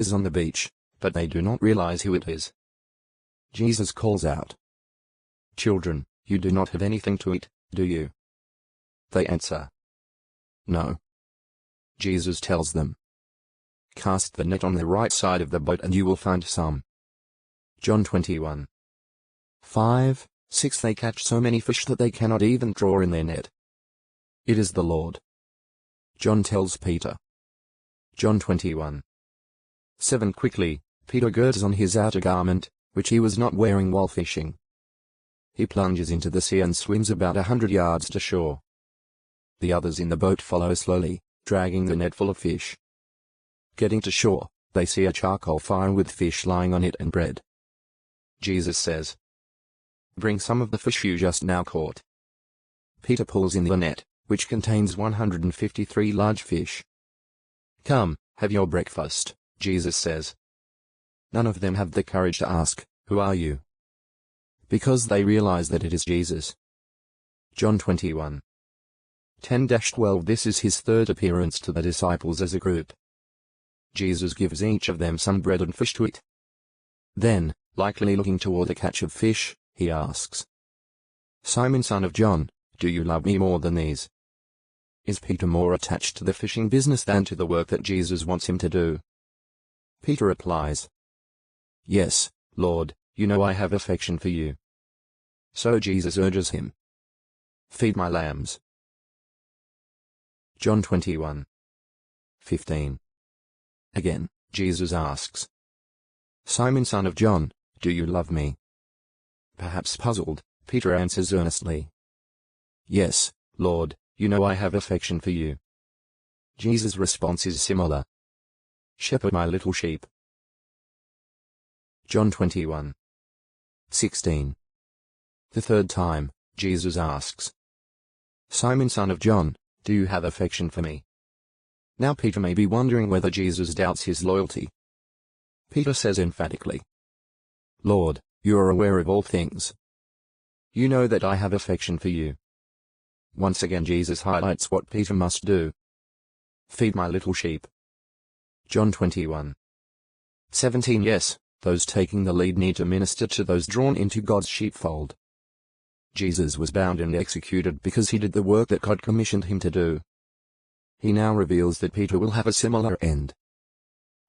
is on the beach, but they do not realize who it is. Jesus calls out, "Children, you do not have anything to eat, do you?" They answer, "No." Jesus tells them, "Cast the net on the right side of the boat and you will find some." John 21. 5, 6 They catch so many fish that they cannot even draw in their net. It is the Lord. John tells Peter. John 21. 7 Quickly, Peter girds on his outer garment, which he was not wearing while fishing. He plunges into the sea and swims about 100 yards to shore. The others in the boat follow slowly, dragging the net full of fish. Getting to shore, they see a charcoal fire with fish lying on it and bread. Jesus says, "Bring some of the fish you just now caught." Peter pulls in the net, which contains 153 large fish. "Come, have your breakfast," Jesus says. None of them have the courage to ask, "Who are you?" because they realize that it is Jesus. John 21. 10-12 This is his third appearance to the disciples as a group. Jesus gives each of them some bread and fish to eat. Then, likely looking toward a catch of fish, he asks, "Simon, son of John, do you love me more than these?" Is Peter more attached to the fishing business than to the work that Jesus wants him to do? Peter replies, "Yes, Lord, you know I have affection for you." So Jesus urges him, "Feed my lambs." John 21. 15. Again, Jesus asks, "Simon, son of John, do you love me?" Perhaps puzzled, Peter answers earnestly, "Yes, Lord, you know I have affection for you." Jesus' response is similar. "Shepherd my little sheep." John 21. 16. The third time, Jesus asks, "Simon, son of John, do you have affection for me?" Now Peter may be wondering whether Jesus doubts his loyalty. Peter says emphatically, "Lord, you are aware of all things. You know that I have affection for you." Once again Jesus highlights what Peter must do. "Feed my little sheep." John 21. 17 Yes, those taking the lead need to minister to those drawn into God's sheepfold. Jesus was bound and executed because he did the work that God commissioned him to do. He now reveals that Peter will have a similar end.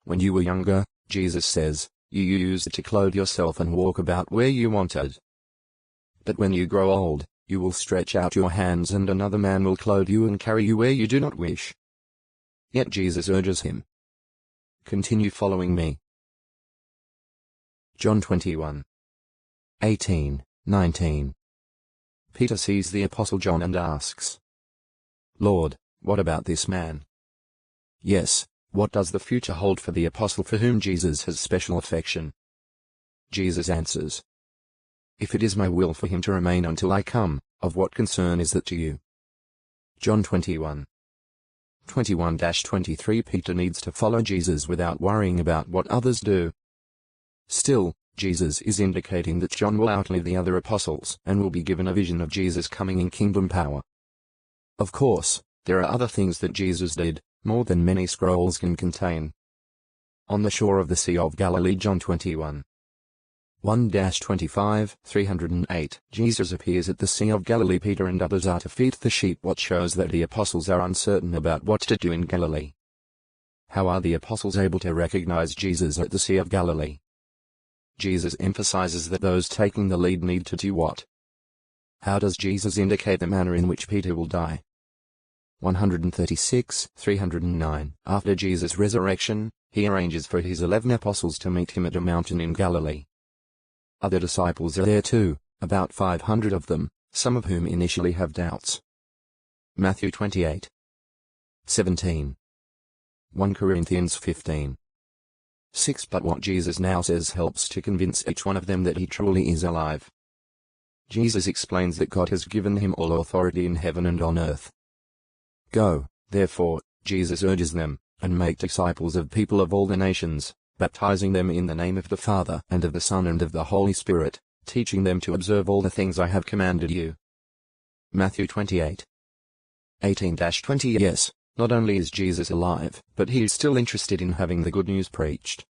When you were younger, Jesus says, you used to clothe yourself and walk about where you wanted. But when you grow old, you will stretch out your hands and another man will clothe you and carry you where you do not wish. Yet Jesus urges him, "Continue following me." John 21. 18, 19. Peter sees the Apostle John and asks, "Lord, what about this man?" Yes, what does the future hold for the apostle for whom Jesus has special affection? Jesus answers, "If it is my will for him to remain until I come, of what concern is that to you?" John 21. 21-23 Peter needs to follow Jesus without worrying about what others do. Still, Jesus is indicating that John will outlive the other apostles and will be given a vision of Jesus coming in kingdom power. Of course, there are other things that Jesus did, more than many scrolls can contain. On the shore of the Sea of Galilee John 21. 1-25, 308 Jesus appears at the Sea of Galilee. Peter and others are to feed the sheep, what shows that the apostles are uncertain about what to do in Galilee. How are the apostles able to recognize Jesus at the Sea of Galilee? Jesus emphasizes that those taking the lead need to do what? How does Jesus indicate the manner in which Peter will die? 136, 309 After Jesus' resurrection, he arranges for his 11 apostles to meet him at a mountain in Galilee. Other disciples are there too, about 500 of them, some of whom initially have doubts. Matthew 28. 17. 1 Corinthians 15. 6 But what Jesus now says helps to convince each one of them that he truly is alive. Jesus explains that God has given him all authority in heaven and on earth. Go, therefore, Jesus urges them, and make disciples of people of all the nations, baptizing them in the name of the Father and of the Son and of the Holy Spirit, teaching them to observe all the things I have commanded you. Matthew 28. 18-20 Yes, Not only is Jesus alive, but he is still interested in having the good news preached.